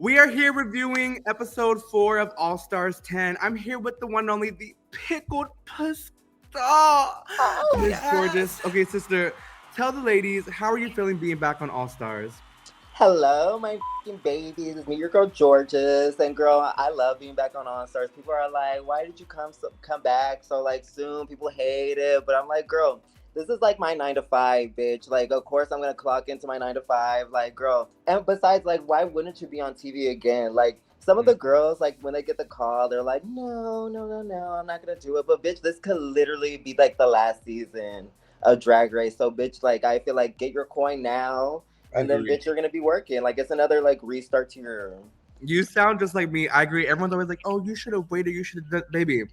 We are here reviewing episode 4 of All Stars 10. I'm here with the one and only, the pickled pasta, Oh, Miss yes. Jorgeous. Okay, sister, tell the ladies, how are you feeling being back on All Stars? Hello, my fucking babies. It's me, your girl Jorgeous. And girl, I love being back on All Stars. People are like, "Why did you come back so like soon?" People hate it, but I'm like, girl, this is like my 9 to 5, bitch. Like, of course I'm gonna clock into my 9 to 5. Like, girl. And besides, like, why wouldn't you be on TV again? Like, some of the girls, like, when they get the call, they're like, no, no, no, no, I'm not gonna do it. But bitch, this could literally be like the last season of Drag Race. So bitch, like, I feel like get your coin now. And then, bitch, you're gonna be working. Like, it's another like restart to your. You sound just like me. I agree. Everyone's always like, "Oh, you should have waited. You should have." Baby,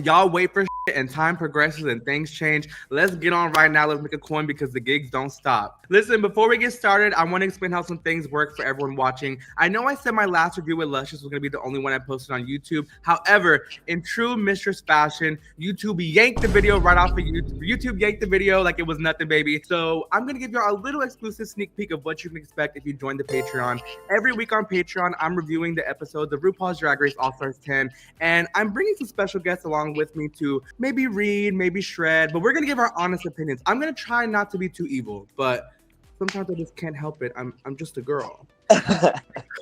y'all wait for shit and time progresses and things change. Let's get on right now. Let's make a coin because the gigs don't stop. Listen, before we get started, I want to explain how some things work for everyone watching. I know I said my last review with Luscious was going to be the only one I posted on YouTube. However, in true Mistress fashion, YouTube yanked the video right off of YouTube. YouTube yanked the video like it was nothing, baby. So I'm going to give y'all a little exclusive sneak peek of what you can expect if you join the Patreon. Every week on Patreon, I'm reviewing the episodes of RuPaul's Drag Race All Stars 10, and I'm bringing some special guests along with me to maybe read, maybe shred, but we're gonna give our honest opinions. I'm gonna try not to be too evil, but sometimes I just can't help it. I'm just a girl.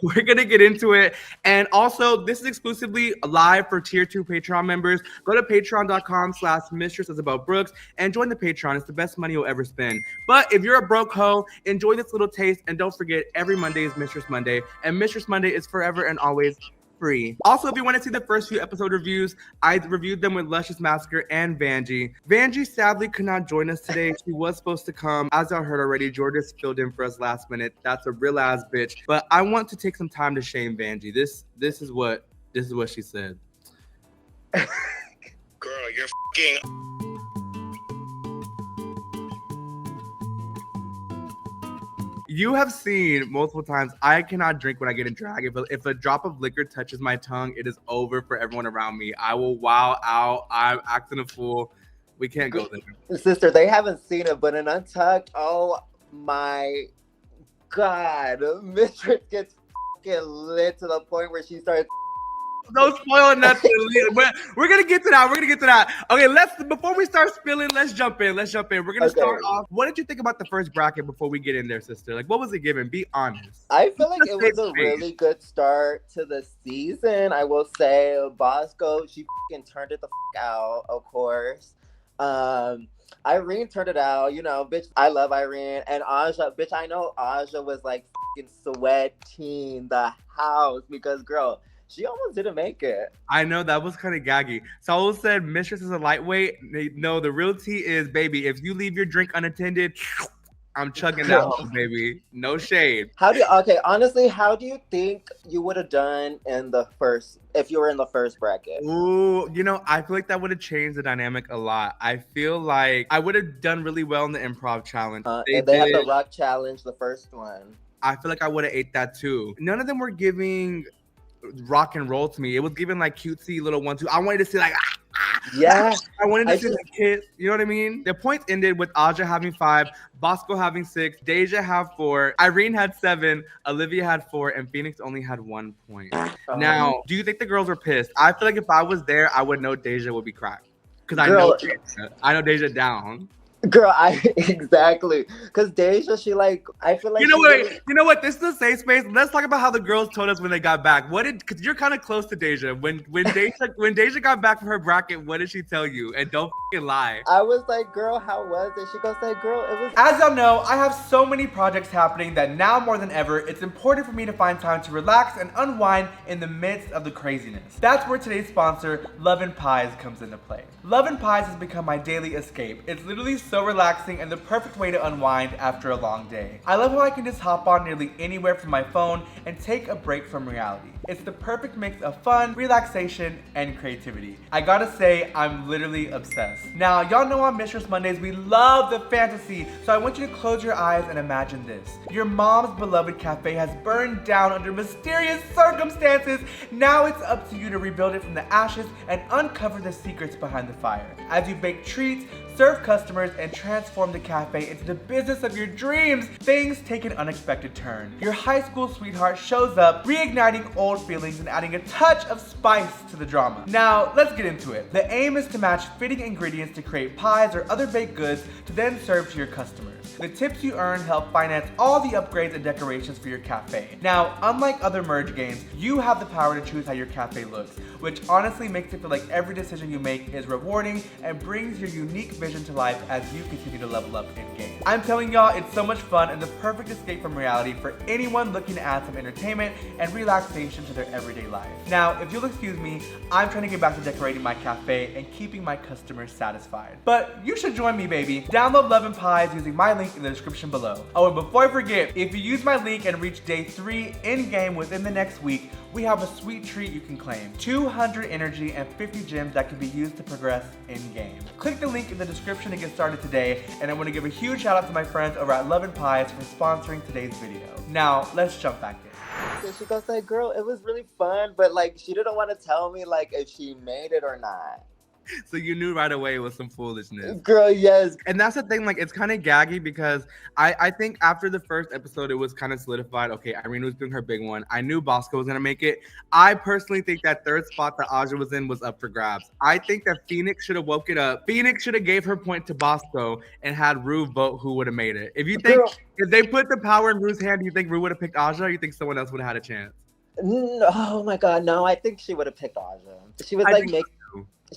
We're gonna get into it. And also, this is exclusively live for tier 2 Patreon members. Go to patreon.com/mistress Isabelle Brooks and join the Patreon. It's the best money you'll ever spend. But if you're a broke hoe, enjoy this little taste, and don't forget, every Monday is Mistress Monday, and Mistress Monday is forever and always free. Also, if you want to see the first few episode reviews, I reviewed them with Luscious Massacre and Vanjie. Vanjie sadly could not join us today. She was supposed to come. As y'all heard already, Jorgeous filled in for us last minute. That's a real ass bitch. But I want to take some time to shame Vanjie. This is what she said. Girl, you're fucking. You have seen multiple times, I cannot drink when I get in drag. If a drop of liquor touches my tongue, it is over for everyone around me. I will wow out. I'm acting a fool. We can't go there. Sister, they haven't seen it, but in Untucked, oh my God, Mistress gets fucking lit to the point where she starts. Don't spoil nothing. We're gonna get to that. Okay, before we start spilling, let's jump in. We're gonna start off. What did you think about the first bracket before we get in there, sister? Like, what was it given? Be honest. I feel like it was a really good start to the season. I will say, Bosco, she fucking turned it the out, of course. Irene turned it out, you know, bitch. I love Irene. And Aja, bitch, I know Aja was like fucking sweating the house because, girl, she almost didn't make it. I know, that was kind of gaggy. Saul said Mistress is a lightweight. No, the real tea is, baby, if you leave your drink unattended, I'm chugging that hole, baby. No shade. Honestly, how do you think you would have done if you were in the first bracket? Ooh, you know, I feel like that would have changed the dynamic a lot. I feel like I would have done really well in the improv challenge. They had the rock challenge, the first one. I feel like I would have ate that too. None of them were giving rock and roll to me. It was giving like cutesy little 1-2. I wanted to see like yeah. I wanted to see the kids. You know what I mean? The points ended with Aja having 5, Bosco having 6, Deja have 4, Irene had 7, Olivia had 4, and Phoenix only had 1 point. Now, do you think the girls were pissed? I feel like if I was there, I would know Deja would be cracked because I know Deja down. Girl, exactly. Because Deja, she like, I feel like you know what? This is a safe space. Let's talk about how the girls told us when they got back. Because you're kind of close to Deja. When Deja got back from her bracket, what did she tell you? And don't fucking lie. I was like, girl, how was it? She goes like, girl, it was. As y'all know, I have so many projects happening that now more than ever, it's important for me to find time to relax and unwind in the midst of the craziness. That's where today's sponsor, Love and Pies, comes into play. Love and Pies has become my daily escape. It's literally so relaxing and the perfect way to unwind after a long day. I love how I can just hop on nearly anywhere from my phone and take a break from reality. It's the perfect mix of fun, relaxation, and creativity. I gotta say, I'm literally obsessed. Now, y'all know on Mistress Mondays, we love the fantasy, so I want you to close your eyes and imagine this. Your mom's beloved cafe has burned down under mysterious circumstances. Now it's up to you to rebuild it from the ashes and uncover the secrets behind the fire. As you bake treats, serve customers, and transform the cafe into the business of your dreams, things take an unexpected turn. Your high school sweetheart shows up, reigniting old feelings and adding a touch of spice to the drama. Now, let's get into it. The aim is to match fitting ingredients to create pies or other baked goods to then serve to your customers. The tips you earn help finance all the upgrades and decorations for your cafe. Now, unlike other merge games, you have the power to choose how your cafe looks, which honestly makes it feel like every decision you make is rewarding and brings your unique vision to life as you continue to level up in game. I'm telling y'all, it's so much fun and the perfect escape from reality for anyone looking to add some entertainment and relaxation to their everyday life. Now, if you'll excuse me, I'm trying to get back to decorating my cafe and keeping my customers satisfied. But you should join me, baby. Download Love and Pies using my link in the description below. Oh, and before I forget, if you use my link and reach day 3 in-game within the next week, we have a sweet treat you can claim. 200 energy and 50 gems that can be used to progress in-game. Click the link in the description to get started today, and I want to give a huge shout out to my friends over at Love and Pies for sponsoring today's video. Now, let's jump back in. So she goes like, girl, it was really fun, but like she didn't want to tell me like if she made it or not. So you knew right away it was some foolishness. Girl, yes. And that's the thing, like, it's kind of gaggy because I think after the first episode, it was kind of solidified. Okay, Irene was doing her big one. I knew Bosco was going to make it. I personally think that third spot that Aja was in was up for grabs. I think that Phoenix should have woke it up. Phoenix should have gave her point to Bosco and had Rue vote who would have made it. If you think, Girl. if they put the power in Rue's hand, do you think Rue would have picked Aja, or you think someone else would have had a chance? No, oh my God, no, I think she would have picked Aja. She was like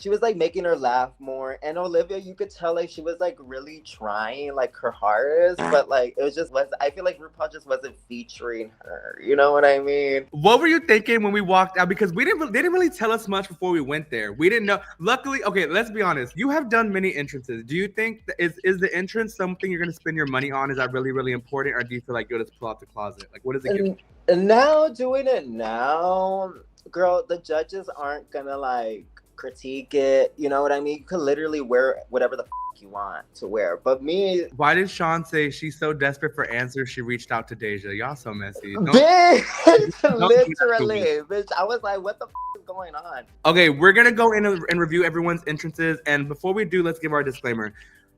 she was like making her laugh more, and Olivia, you could tell like she was like really trying like her hardest, but like it was just I feel like RuPaul just wasn't featuring her. You know what I mean? What were you thinking when we walked out? Because they didn't really tell us much before we went there. We didn't know. Luckily, okay, let's be honest. You have done many entrances. Do you think that is the entrance something you're gonna spend your money on? Is that really, really important, or do you feel like you'll just pull out the closet? Like, what does it give? And now doing it now, girl, the judges aren't gonna like critique it. You know what I mean? You could literally wear whatever the you want to wear. But me, why did Sean say she's so desperate for answers she reached out to Deja? Y'all so messy. Bitch, literally, bitch. I was like, what the is going on? Okay, we're gonna go in and review everyone's entrances, and before we do, let's give our disclaimer.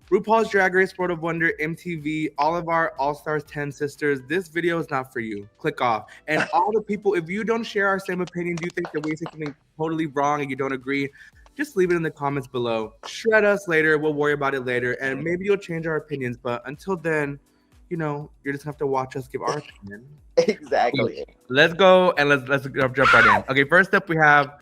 RuPaul's Drag Race, World of Wonder, MTV, all of our All-Stars 10 sisters, this video is not for you. Click off. And all the people, if you don't share our same opinion, do you think that we say something totally wrong and you don't agree, just leave it in the comments below. Shred us later. We'll worry about it later. And maybe you'll change our opinions. But until then, you know, you're just going to have to watch us give our opinion. Exactly. Okay, let's go and let's jump right in. Okay, first up we have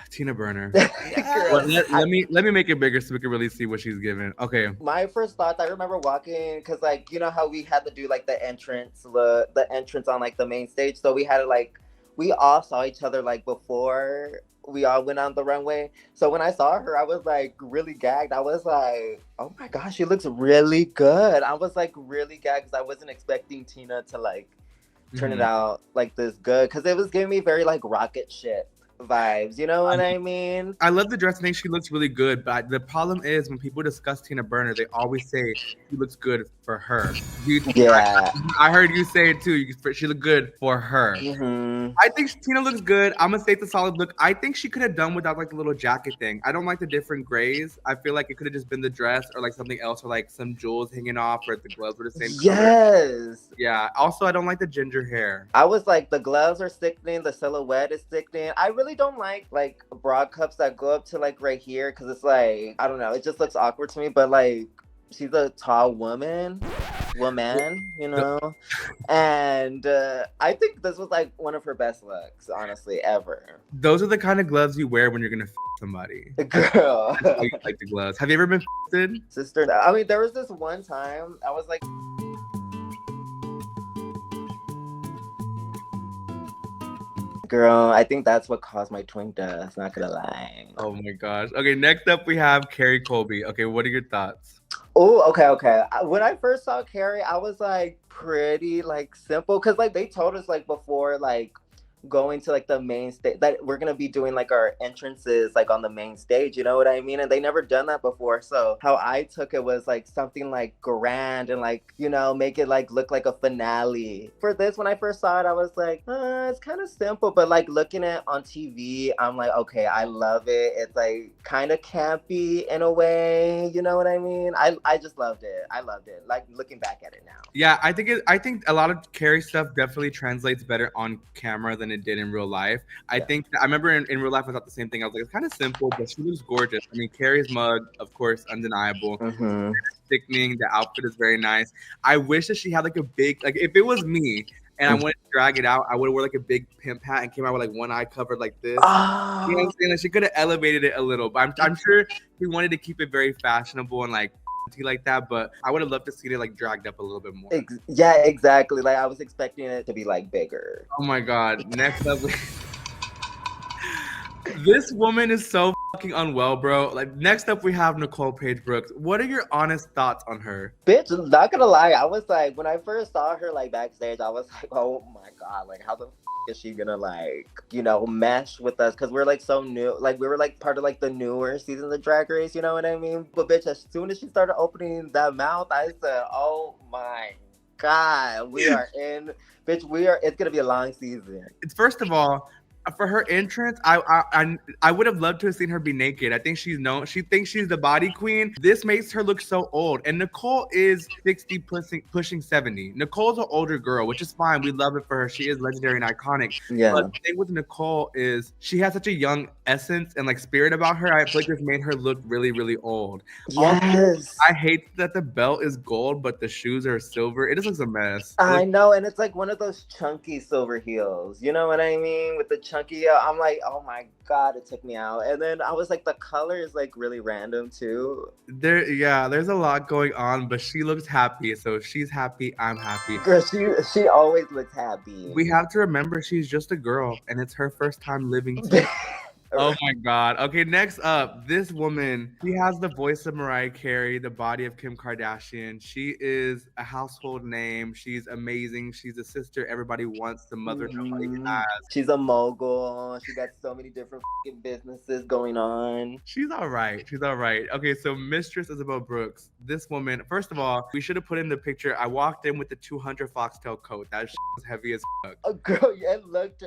Tina Burner. Yes. Well, let me make it bigger so we can really see what she's giving. Okay. My first thoughts, I remember walking, because like, you know how we had to do like the entrance on like the main stage. So we had to like, we all saw each other like before we all went on the runway. So when I saw her, I was like really gagged. I was like, oh my gosh, she looks really good. I was like really gagged because I wasn't expecting Tina to like turn it out like this good, because it was giving me very like rocket ship vibes, you know what I mean? I love the dress. I think she looks really good, but the problem is when people discuss Tina Burner, they always say she looks good for her. Yeah. I heard you say it too. She looked good for her. I think Tina looks good. I'm gonna say it's a solid look. I think she could have done without like the little jacket thing. I don't like the different grays. I feel like it could have just been the dress or like something else, or like some jewels hanging off, or the gloves were the same color. Yes. Yeah. Also, I don't like the ginger hair. I was like, the gloves are sickening. The silhouette is sickening. I really don't like broad cups that go up to like right here, because it's like, I don't know, it just looks awkward to me. But like, she's a tall woman, you know. And I think this was like one of her best looks, honestly, ever. Those are the kind of gloves you wear when you're gonna somebody. Girl. I like the gloves. Have you ever been Sister, I mean, there was this one time I was like, girl, I think that's what caused my twink death, not gonna lie. Oh my gosh. Okay, next up we have Carrie Colby. Okay, what are your thoughts? Oh, okay. When I first saw Carrie, I was like pretty like simple, because like they told us like before, like going to like the main stage, that we're gonna be doing like our entrances like on the main stage, you know what I mean? And they never done that before. So how I took it was like something like grand and like, you know, make it like look like a finale. For this, when I first saw it, I was like, it's kind of simple, but like looking at on TV, I'm like, okay, I love it. It's like kind of campy in a way, you know what I mean? I just loved it. I loved it. Like looking back at it now. Yeah, I think a lot of Carrie stuff definitely translates better on camera than it did in real life. I think I remember in real life I thought the same thing. I was like, it's kind of simple, but she looks gorgeous. I mean, Carrie's mug, of course, undeniable. Sickening. The outfit is very nice. I wish that she had like a big, like if it was me and I wanted to drag it out, I would wear like a big pimp hat and came out with like one eye covered like this. You know what I'm saying? Like she could have elevated it a little, but I'm sure he wanted to keep it very fashionable and like that, but I would have loved to see it like dragged up a little bit more. Yeah, exactly. Like I was expecting it to be like bigger. Oh my god. Next up, this woman is so fucking unwell, bro. Like next up we have Nicole Paige Brooks. What are your honest thoughts on her? Bitch, not gonna lie, I was like, when I first saw her like backstage, I was like, oh my god, like how the is she gonna like, you know, mesh with us? Because we're like so new, like we were like part of like the newer seasons of Drag Race, you know what I mean? But bitch, as soon as she started opening that mouth, I said, oh my god, we are in, bitch, it's gonna be a long season. It's first of all, for her entrance, I would have loved to have seen her be naked. I think she's known. She thinks she's the body queen. This makes her look so old. And Nicole is 60 pushing 70. Nicole's an older girl, which is fine. We love it for her. She is legendary and iconic. Yeah. But the thing with Nicole is she has such a young essence and like spirit about her. I feel like this made her look really, really old. Yes. Also, I hate that the belt is gold, but the shoes are silver. It just looks a mess. I know, and it's like one of those chunky silver heels. You know what I mean? With the chunky, I'm like, oh my god, it took me out. And then I was like, the color is like really random too. There's a lot going on, but she looks happy. So if she's happy, I'm happy. Girl, she always looks happy. We have to remember she's just a girl, and it's her first time living. Oh my god. Okay, next up, this woman, she has the voice of Mariah Carey, the body of Kim Kardashian. She is a household name. She's amazing. She's a sister everybody wants, the mother nobody has. She's a mogul. She got so many different businesses going on. She's all right. Okay, so Mistress Isabelle Brooks. This woman, first of all, we should have put in the picture. I walked in with the 200 foxtail coat. That shit was heavy as fuck. Oh, girl, it looked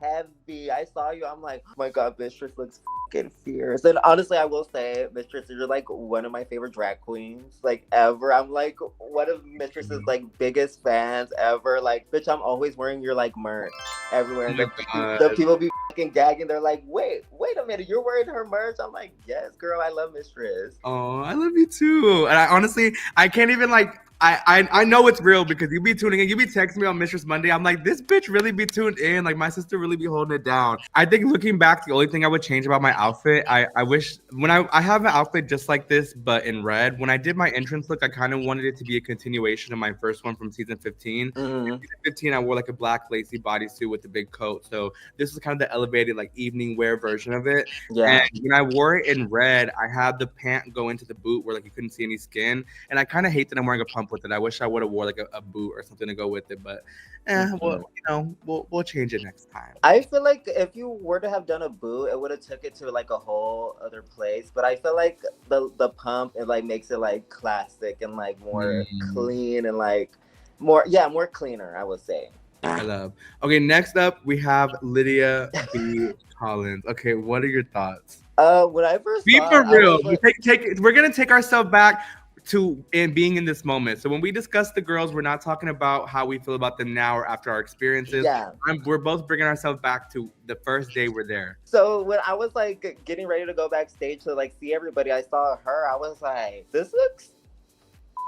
heavy. I saw you. I'm like, oh my god, Mistress looks fucking fierce. And honestly, I will say, Mistress, you're like one of my favorite drag queens like ever. I'm like one of Mistress's like biggest fans ever. Like, bitch, I'm always wearing your like merch everywhere. And the people be fucking gagging. They're like, wait a minute, you're wearing her merch? I'm like, yes, girl, I love Mistress. Oh, I love you too. And I honestly, I can't even like. I know it's real because you be tuning in. You be texting me on Mistress Monday. I'm like, this bitch really be tuned in. Like, my sister really be holding it down. I think looking back, the only thing I would change about my outfit, I wish, when I have an outfit just like this, but in red. When I did my entrance look, I kind of wanted it to be a continuation of my first one from season 15. Season 15, I wore like a black lacy bodysuit with a big coat. So this is kind of the elevated, like, evening wear version of it. Yeah. And when I wore it in red, I had the pant go into the boot where, like, you couldn't see any skin. And I kind of hate that I'm wearing a pump with it. I wish I would have wore like a boot or something to go with it, but well, you know, we'll change it next time. I feel like if you were to have done a boot, it would have took it to like a whole other place. But I feel like the pump, it like makes it like classic and like more clean and like more cleaner, I would say. I love. Okay, next up we have Lydia B. Collins. Okay, what are your thoughts? When I first be for real, we're gonna take ourselves back to being in this moment. So when we discuss the girls, we're not talking about how we feel about them now or after our experiences. Yeah, we're both bringing ourselves back to the first day we're there. So when I was like getting ready to go backstage to like see everybody, I saw her. I was like, this looks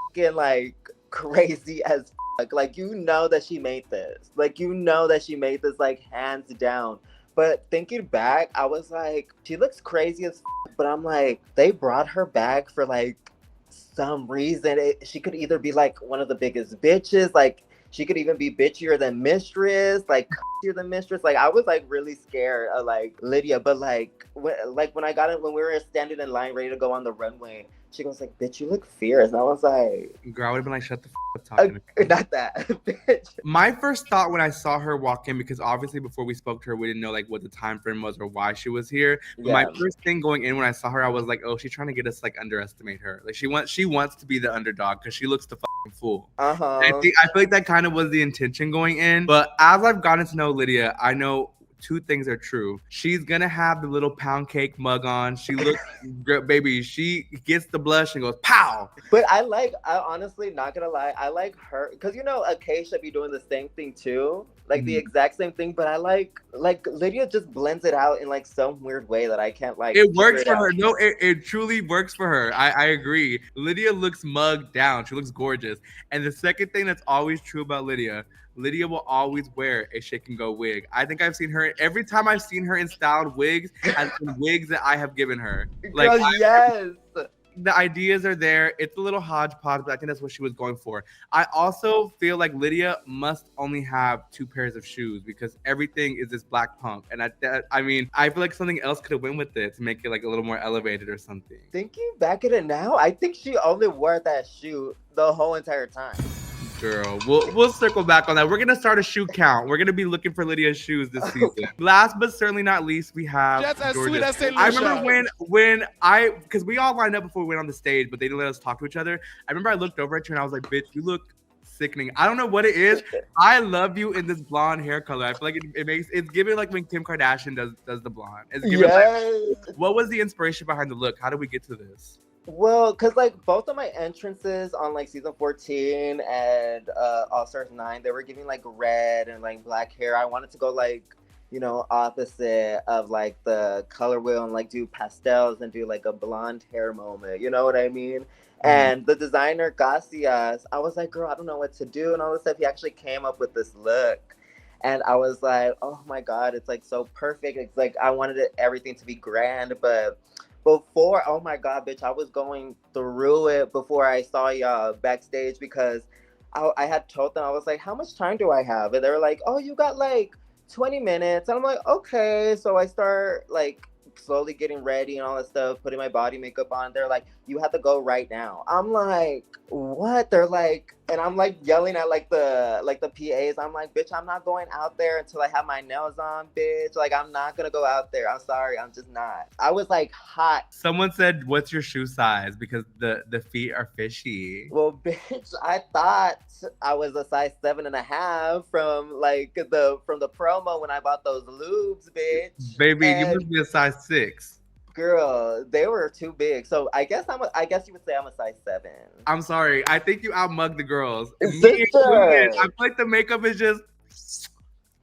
fucking like crazy as fuck. Like, you know that she made this. Like, you know that she made this like hands down. But thinking back, I was like, she looks crazy as fuck. But I'm like, they brought her back for like some reason. She could either be like one of the biggest bitches, like she could even be bitchier than Mistress, like crazier than Mistress. Like, I was like really scared of like Lydia, but like when I got it, when we were standing in line ready to go on the runway, She goes like, bitch, you look fierce. And I was like, Girl, I would have been like, shut the up talking to me. not that, bitch. My first thought when I saw her walk in, because obviously before we spoke to her, we didn't know like what the time frame was or why she was here. But my first thing going in when I saw her, I was like, oh, she's trying to get us like underestimate her. Like she wants to be the underdog because she looks the fucking fool. I feel like that kind of was the intention going in. But as I've gotten to know Lydia, I know two things are true. She's gonna have the little pound cake mug on. She looks baby, she gets the blush and goes pow. But I honestly, not gonna lie, I like her because you know Acacia be doing the same thing too, like the exact same thing. But I like Lydia just blends it out in like some weird way that I can't like. It works for her. No, it truly works for her. I agree. Lydia looks mugged down. She looks gorgeous. And the second thing that's always true about Lydia will always wear a shake and go wig. I think I've seen her every time I've seen her in styled wigs has been wigs that I have given her. Like, girl, yes. The ideas are there. It's a little hodgepodge, but I think that's what she was going for. I also feel like Lydia must only have 2 pairs of shoes because everything is this black pump. And I mean, I feel like something else could have went with it to make it like a little more elevated or something. Thinking back at it now, I think she only wore that shoe the whole entire time. Girl, we'll circle back on that. We're gonna start a shoe count. We're gonna be looking for Lydia's shoes this season. Last but certainly not least, we have Jorgeous. I remember when because we all lined up before we went on the stage, but they didn't let us talk to each other. I remember I looked over at you and I was like, bitch, you look sickening. I don't know what it is. I love you in this blonde hair color. I feel like it's giving like when Kim Kardashian does the blonde. It's giving like, what was the inspiration behind the look? How did we get to this? Well, because like both of my entrances on like season 14 and All Stars 9, they were giving like red and like black hair. I wanted to go like, you know, opposite of like the color wheel and like do pastels and do like a blonde hair moment. You know what I mean? And the designer Garcias, I was like, girl, I don't know what to do and all this stuff. He actually came up with this look. And I was like, oh my God, it's like so perfect. It's like I wanted everything to be grand, but before, oh my God, bitch, I was going through it before I saw y'all backstage because I had told them, I was like, how much time do I have? And they were like, oh, you got like 20 minutes. And I'm like, okay. So I start like slowly getting ready and all that stuff, putting my body makeup on. They're like, you have to go right now. I'm like, what? They're like, and I'm like yelling at like the PAs. I'm like, bitch, I'm not going out there until I have my nails on, bitch. Like, I'm not gonna go out there. I'm sorry, I'm just not. I was like hot. Someone said, what's your shoe size? Because the feet are fishy. Well, bitch, I thought I was a size 7.5 from the promo when I bought those lubes, bitch. Baby, you must be a size 6. Girl, they were too big. So I guess you would say I'm a size 7. I'm sorry. I think you outmugged the girls. I feel like the makeup is just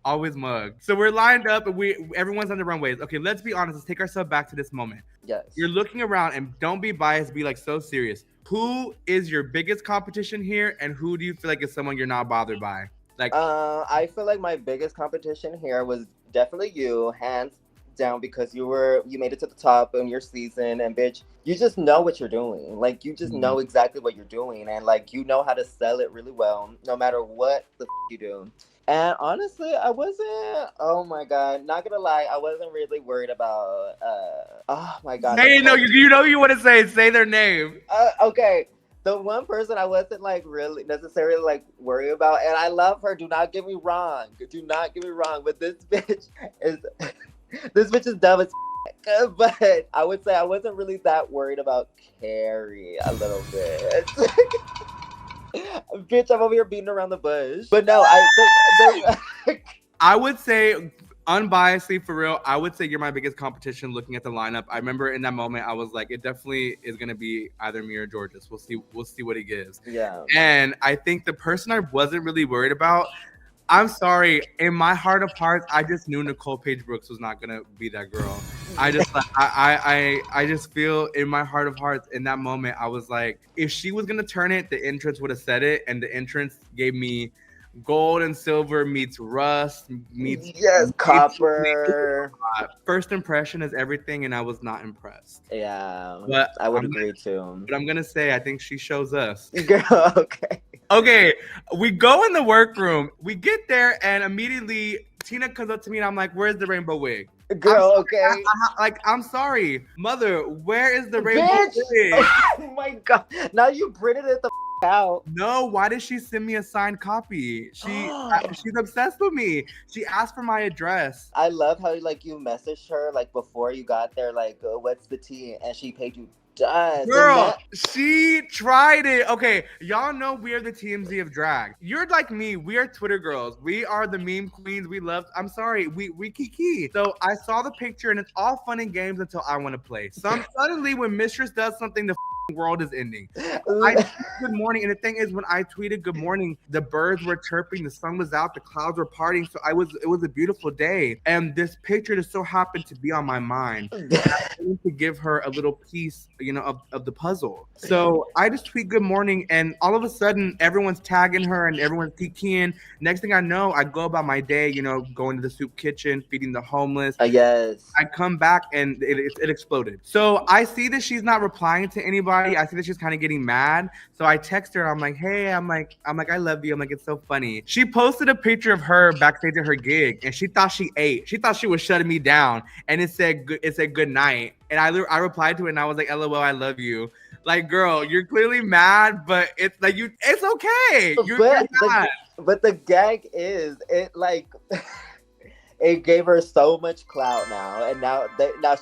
always mugged. So we're lined up and everyone's on the runways. Okay, let's be honest. Let's take ourselves back to this moment. Yes. You're looking around and don't be biased. Be like so serious. Who is your biggest competition here, and who do you feel like is someone you're not bothered by? Like, I feel like my biggest competition here was definitely you, hands down, because you made it to the top in your season, and bitch, you just know what you're doing. Like, you just know exactly what you're doing, and like you know how to sell it really well, no matter what the you do. And honestly, I wasn't. Oh my God, not gonna lie, I wasn't really worried about. Oh my God. Hey, no, you know you want to say their name. Okay. The one person I wasn't like really necessarily like worried about, and I love her. Do not get me wrong. Do not get me wrong. But this bitch is dumb as f***. But I would say I wasn't really that worried about Carrie a little bit. Bitch, I'm over here beating around the bush. But no, I would say, unbiasedly, for real, I would say you're my biggest competition looking at the lineup. I remember in that moment, I was like, it definitely is going to be either me or Jorgeous. We'll see what he gives. Yeah. And I think the person I wasn't really worried about, I'm sorry, in my heart of hearts, I just knew Nicole Paige Brooks was not gonna be that girl. I just like I just feel in my heart of hearts in that moment, I was like, if she was gonna turn it, the entrance would have said it, and the entrance gave me gold and silver meets rust meets copper. First impression is everything, and I was not impressed. Yeah, but I would agree too. But I'm gonna say I think she shows us. Girl, okay. Okay, we go in the workroom. We get there, and immediately Tina comes up to me and I'm like, where's the rainbow wig? Girl, okay. I'm sorry, mother, where is the rainbow Bitch! wig? Oh my god. Now you printed it the out. No, why did she send me a signed copy? She's obsessed with me. She asked for my address. I love how like you messaged her like before you got there, like what's the tea? And she paid you dust. Girl, she tried it. Okay, y'all know we are the TMZ of drag. You're like me. We are Twitter girls. We are the meme queens. We love. I'm sorry. We kiki. So I saw the picture and it's all fun and games until I want to play. Suddenly when Mistress does something, the world is ending. I tweeted good morning, and the thing is, when I tweeted good morning, the birds were chirping, the sun was out, the clouds were parting, so it was a beautiful day. And this picture just so happened to be on my mind. I wanted to give her a little piece, you know, of the puzzle. So I just tweet good morning, and all of a sudden, everyone's tagging her and everyone's kikiing. Next thing I know, I go about my day, you know, going to the soup kitchen, feeding the homeless. Yes. I come back and it exploded. So I see that she's not replying to anybody. I see that she's kind of getting mad. So I text her. I'm like, hey, I'm like, I love you. I'm like, it's so funny. She posted a picture of her backstage at her gig, and she thought she ate. She thought she was shutting me down, and it said good night. And I replied to it, and I was like, LOL, I love you. Like, girl, you're clearly mad, but it's like it's okay. You're mad. But the gag is it like. It gave her so much clout now, and now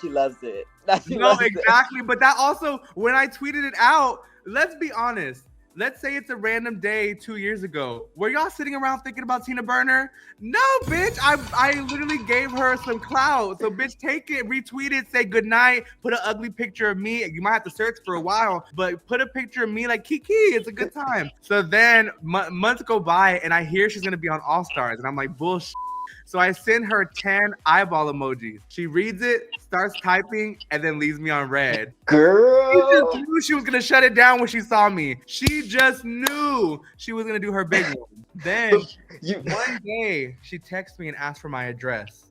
she loves it. Exactly. But that also, when I tweeted it out, let's be honest. Let's say it's a random day 2 years ago. Were y'all sitting around thinking about Tina Burner? No, bitch. I literally gave her some clout. So, bitch, take it, retweet it, say goodnight, put an ugly picture of me. You might have to search for a while, but put a picture of me like Kiki. It's a good time. So then months go by, and I hear she's going to be on All Stars. And I'm like, bullshit. So I send her 10 eyeball emojis. She reads it, starts typing, and then leaves me on red. Girl! She just knew she was going to shut it down when she saw me. She just knew she was going to do her big one. Then one day, she texted me and asked for my address.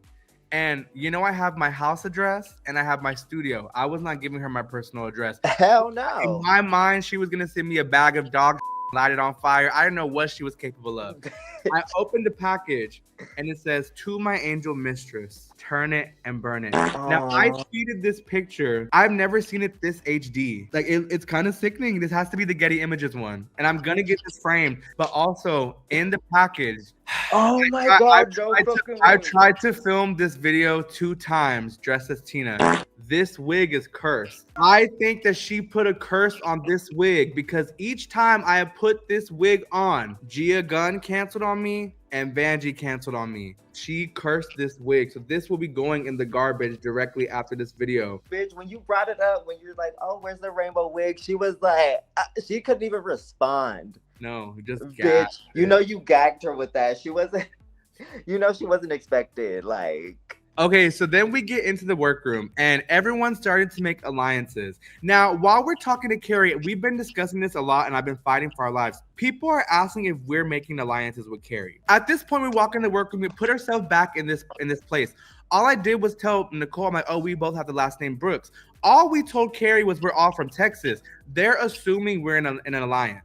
And you know, I have my house address and I have my studio. I was not giving her my personal address. Hell no. In my mind, she was going to send me a bag of dog light it on fire. I didn't know what she was capable of. I opened the package and it says, to my angel mistress, turn it and burn it. Aww. Now I tweeted this picture. I've never seen it this HD. Like it's kind of sickening. This has to be the Getty Images one. And I'm gonna get this framed, but also in the package. Oh my God. I tried to film this video 2 times dressed as Tina. This wig is cursed. I think that she put a curse on this wig because each time I have put this wig on, Gia Gunn canceled on me and Vanjie canceled on me. She cursed this wig. So this will be going in the garbage directly after this video. Bitch, when you brought it up, when you're like, oh, where's the rainbow wig? She was like, she couldn't even respond. No, just bitch, you know you gagged her with that. She wasn't, you know she wasn't expected. Like... Okay, so then we get into the workroom and everyone started to make alliances. Now, while we're talking to Carrie, we've been discussing this a lot and I've been fighting for our lives. People are asking if we're making alliances with Carrie. At this point, we walk in the workroom, we put ourselves back in this place. All I did was tell Nicole, I'm like, oh, we both have the last name Brooks. All we told Carrie was we're all from Texas. They're assuming we're in an alliance.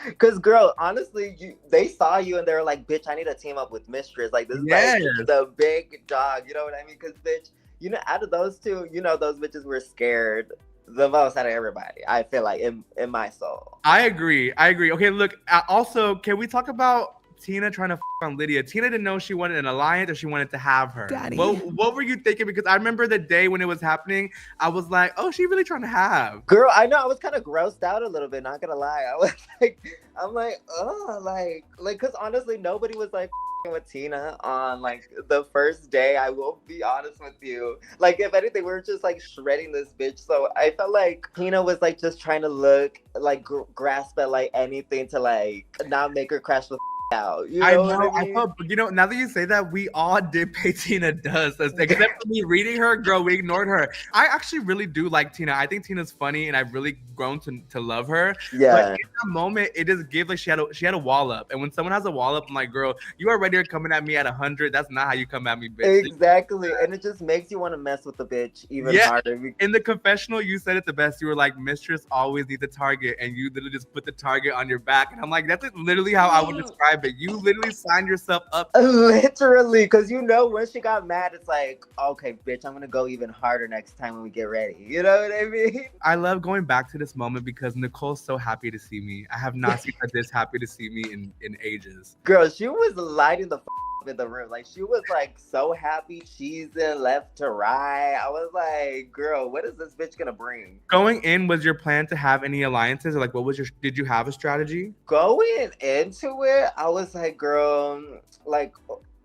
Because, girl, honestly, they saw you and they were like, bitch, I need to team up with Mistress. Like, this is like the big dog. You know what I mean? Because, bitch, you know, out of those two, you know, those bitches were scared the most out of everybody. I feel like in my soul. I agree. Okay, look, also, can we talk about Tina trying to on Lydia? Tina didn't know she wanted an alliance or she wanted to have her. Daddy. What were you thinking? Because I remember the day when it was happening, I was like, oh, she really trying to have. Girl, I know. I was kind of grossed out a little bit, not gonna lie. I was like, I'm like, oh, like, because honestly, nobody was like with Tina on like the first day. I will be honest with you. Like, if anything, we were just like shredding this bitch. So I felt like Tina was like just trying to look like grasp at like anything to like not make her crash the out. You know I mean? Felt, you know, now that you say that, we all did pay Tina dust. Except for me reading her, girl, we ignored her. I actually really do like Tina. I think Tina's funny and I've really grown to love her. Yeah. But in that moment, it just gave like she had a wall up. And when someone has a wall up, I'm like, girl, you already are coming at me at 100. That's not how you come at me, bitch. Exactly. And it just makes you want to mess with the bitch even harder. In the confessional, you said it the best. You were like, Mistress always needs a target. And you literally just put the target on your back. And I'm like, that's literally how I would describe private. You literally signed yourself up. Literally, because you know when she got mad, it's like, okay, bitch, I'm gonna go even harder next time when we get ready. You know what I mean? I love going back to this moment because Nicole's so happy to see me. I have not seen her this happy to see me in ages. Girl, she was lighting the up in the room. Like, she was like so happy, cheesing left to right. I was like, girl, what is this bitch gonna bring? Going in, was your plan to have any alliances, or like what was did you have a strategy? Going into it, I was like, girl, like,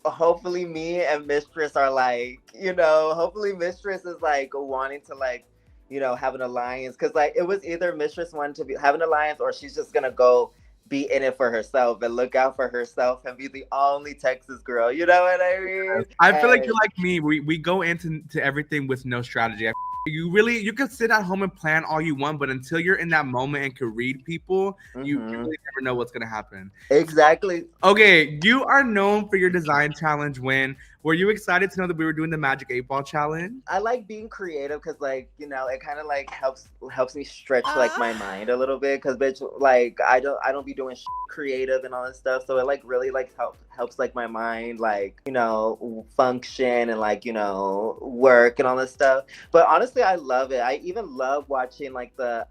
hopefully me and Mistress are like, you know, hopefully Mistress is like wanting to like, you know, have an alliance. Cause like it was either Mistress wanted to have an alliance, or she's just gonna go be in it for herself and look out for herself and be the only Texas girl. You know what I mean? I feel like you're like me. We go into everything with no strategy. You can sit at home and plan all you want, but until you're in that moment and can read people, you really never know what's gonna happen. Exactly. Okay, you are known for your design challenge win. Were you excited to know that we were doing the Magic 8-Ball challenge? I like being creative because, like, you know, it kind of like helps me stretch like my mind a little bit. Because, bitch, like I don't be doing creative and all this stuff, so it like really like helps like my mind, like, you know, function and like, you know, work and all this stuff. But honestly, I love it. I even love watching like the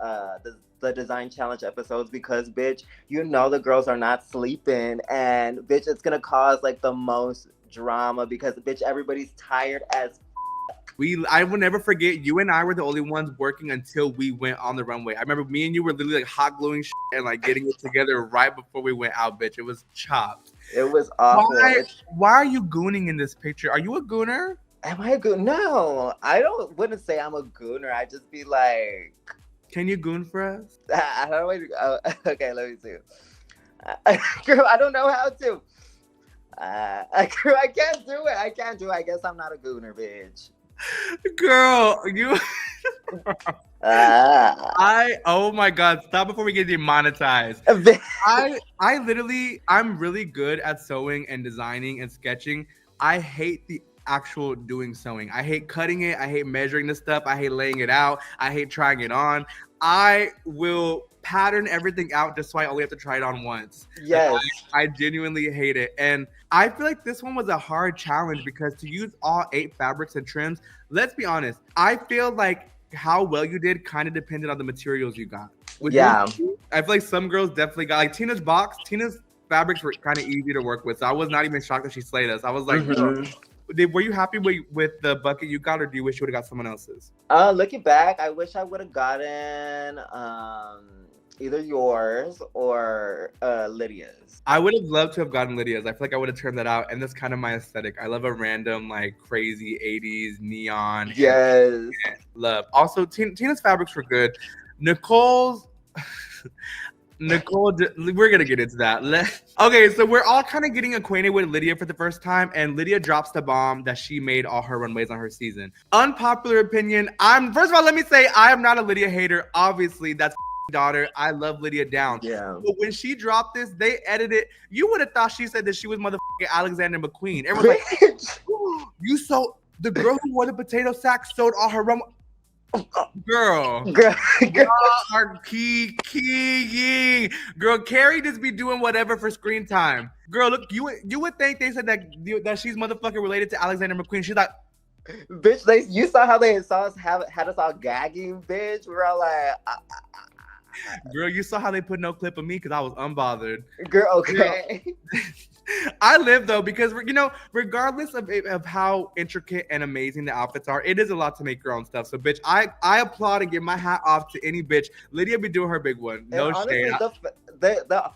design challenge episodes because, bitch, you know, the girls are not sleeping, and bitch, it's gonna cause like the most drama because, bitch, everybody's tired as I will never forget, you and I were the only ones working until we went on the runway. I remember me and you were literally like hot gluing and like getting it together right before we went out, bitch. It was chopped. It was awful. Why are you gooning in this picture? Are you a gooner? Am I a goon? No, wouldn't say I'm a gooner. I just be like, can you goon for us? I don't know. Okay, let me see. Girl, I don't know how to. I can't do it. I can't do it. I guess I'm not a gooner, bitch. Girl, you. Oh my God! Stop before we get demonetized. I'm really good at sewing and designing and sketching. I hate the actual doing sewing. I hate cutting it. I hate measuring the stuff. I hate laying it out. I hate trying it on. I will pattern everything out just so I only have to try it on once. Yes. Like, I genuinely hate it. And I feel like this one was a hard challenge because to use all 8 fabrics and trims, let's be honest, I feel like how well you did kind of depended on the materials you got. I feel like some girls definitely got, like Tina's fabrics were kind of easy to work with. So I was not even shocked that she slayed us. I was like, were you happy with the bucket you got, or do you wish you would have got someone else's? Looking back, I wish I would have gotten either yours or Lydia's. I would have loved to have gotten Lydia's. I feel like I would have turned that out, and that's kind of my aesthetic. I love a random, like, crazy 80s neon. Yes. Love. Also, Tina's fabrics were good. Nicole, we're gonna get into that. Okay, so we're all kind of getting acquainted with Lydia for the first time, and Lydia drops the bomb that she made all her runways on her season. Unpopular opinion. First of all, let me say I am not a Lydia hater. Obviously, that's daughter. I love Lydia down. Yeah. But when she dropped this, they edited. You would have thought she said that she was motherfucking Alexander McQueen. Everyone's like, you sold the girl who wore the potato sack sold all her runway. Girl, are keying. Girl, Carrie just be doing whatever for screen time. Girl, look, you would think they said that she's motherfucking related to Alexander McQueen. She's like, bitch, you saw how they saw us had us all gagging, bitch. We were all like, girl, you saw how they put no clip of me because I was unbothered. Girl, okay. Girl, I live though because, you know, regardless of how intricate and amazing the outfits are, it is a lot to make your own stuff. So, bitch, I applaud and give my hat off to any bitch. Lydia be doing her big one. No shade. The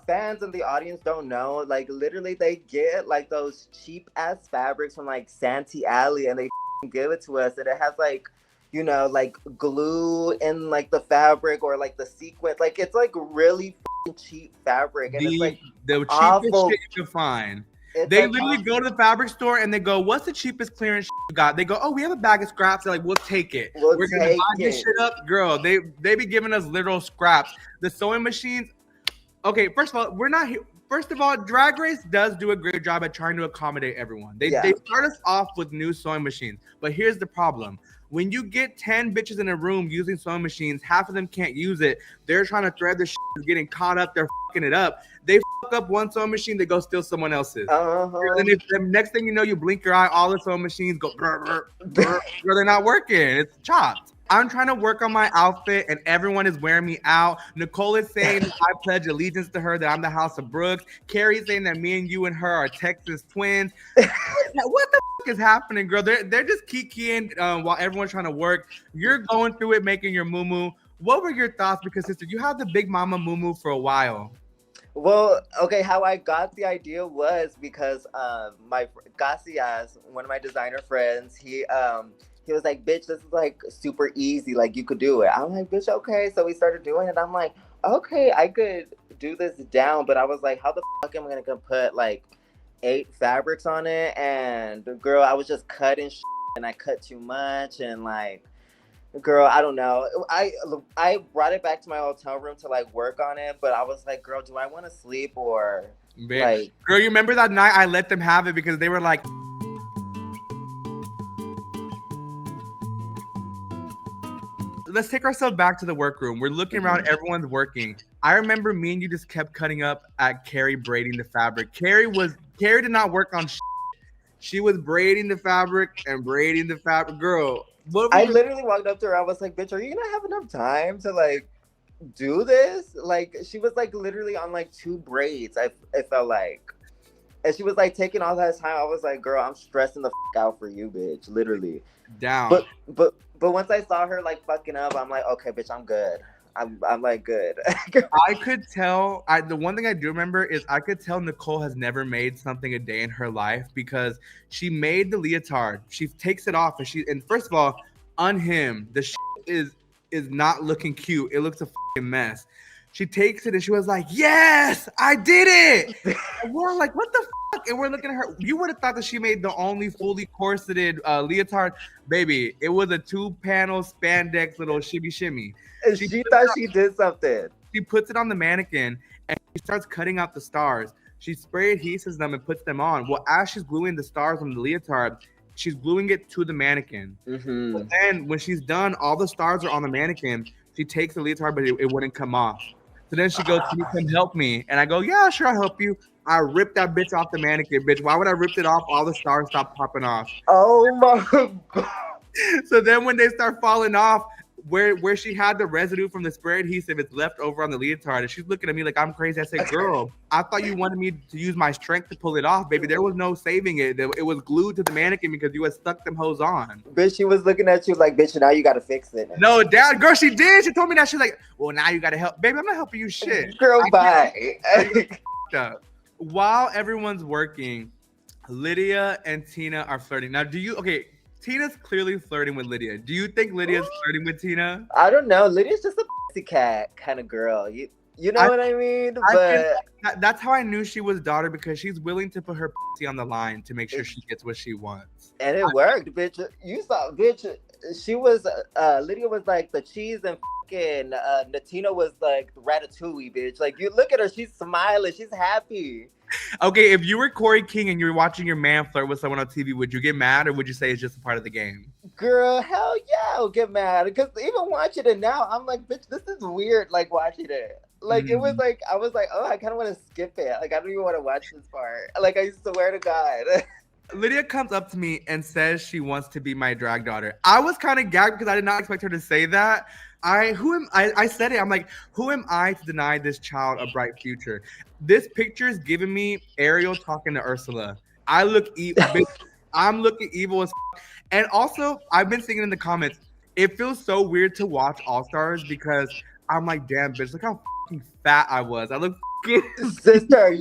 fans and the audience don't know. Like, literally, they get like those cheap ass fabrics from like Santee Alley, and they give it to us, and it has like, you know, like glue in like the fabric or like the sequin. Like, it's like really cheap fabric, and it's like the cheapest awful shit you can find. It's they like literally go to the fabric store and they go, "What's the cheapest clearance you got?" They go, "Oh, we have a bag of scraps." They're like, "We'll take it. We're gonna buy this shit up, girl." They be giving us literal scraps. The sewing machines. Okay, first of all, we're not here. First of all, Drag Race does do a great job at trying to accommodate everyone. They start us off with new sewing machines, but here's the problem. When you get 10 bitches in a room using sewing machines, half of them can't use it. They're trying to thread their shit, getting caught up. They're fucking it up. They fuck up one sewing machine, they go steal someone else's. Uh-huh. And if the next thing you know, you blink your eye, all the sewing machines go brr, they're not working. It's chopped. I'm trying to work on my outfit and everyone is wearing me out. Nicole is saying I pledge allegiance to her, that I'm the House of Brooks. Carrie's saying that me and you and her are Texas twins. What the fuck is happening, girl? They're just kikiing while everyone's trying to work. You're going through it, making your moo-moo. What were your thoughts? Because sister, you had the big mama moo-moo for a while. Well, okay, how I got the idea was because my Garcias, one of my designer friends, he was like, bitch, this is like super easy, like you could do it. I'm like, bitch, okay. So we started doing it. I'm like, okay, I could do this down, but I was like, how the fuck am I gonna put like 8 fabrics on it? And girl, I was just cutting and I cut too much, and like, girl, I don't know. I brought it back to my hotel room to like work on it, but I was like, girl, do I want to sleep or like? Girl, you remember that night I let them have it because they were like. Let's take ourselves back to the workroom. We're looking around, everyone's working. I remember me and you just kept cutting up at Carrie braiding the fabric. Carrie did not work on shit. She was braiding the fabric and braiding the fabric. Girl, I literally walked up to her. I was like, bitch, are you gonna have enough time to like do this? Like, she was like literally on like 2 braids. It felt like. And she was like taking all that time. I was like, girl, I'm stressing the out for you, bitch. Literally. Down. But once I saw her like fucking up, I'm like, okay, bitch, I'm good. I'm like good. I could tell. The one thing I do remember is I could tell Nicole has never made something a day in her life because she made the leotard. She takes it off and first of all, unhemmed. The shit is not looking cute. It looks a fucking mess. She takes it and she was like, yes, I did it. And we're like, what the fuck? And we're looking at her. You would have thought that she made the only fully corseted leotard. Baby, it was a 2-panel spandex little shimmy. And she thought she did something. She puts it on the mannequin and she starts cutting out the stars. She spray adhesives them and puts them on. Well, as she's gluing the stars on the leotard, she's gluing it to the mannequin. Mm-hmm. But then when she's done, all the stars are on the mannequin. She takes the leotard, but it wouldn't come off. So then she goes, can you come help me? And I go, yeah, sure, I'll help you. I ripped that bitch off the mannequin, bitch. Why would I rip it off? All the stars stop popping off. Oh my God. So then when they start falling off, where she had the residue from the spray adhesive, it's left over on the leotard. And she's looking at me like I'm crazy. I said, girl, I thought you wanted me to use my strength to pull it off, baby. There was no saving it. It was glued to the mannequin because you had stuck them hoes on. Bitch, she was looking at you like, bitch, now you got to fix it. No, dad, girl, she did. She told me that. She's like, well, now you got to help. Baby, I'm not helping you shit. Girl, bye. While everyone's working, Lydia and Tina are flirting. Now, Tina's clearly flirting with Lydia. Do you think Lydia's flirting with Tina? I don't know. Lydia's just a pussycat kind of girl. You know what I mean? But that's how I knew she was daughter, because she's willing to put her pussy on the line to make sure she gets what she wants. And it worked, bitch. You saw, bitch. She was, Lydia was like the cheese and fucking Natina was like ratatouille, bitch. Like, you look at her, she's smiling, she's happy. Okay, if you were Corey King and you're watching your man flirt with someone on TV, would you get mad or would you say it's just a part of the game? Girl, hell yeah, I'll get mad. Because even watching it now, I'm like, bitch, this is weird, like, watching it. Like, it was like, I was like, oh, I kind of want to skip it. Like, I don't even want to watch this part. Like, I swear to God. Lydia comes up to me and says she wants to be my drag daughter. I was kind of gagged because I did not expect her to say that. I said it. I'm like, who am I to deny this child a bright future? This picture is giving me Ariel talking to Ursula. I look evil. I'm looking evil as f-. And also, I've been seeing in the comments, it feels so weird to watch All Stars because I'm like, damn, bitch, look how fucking fat I was. I look sister.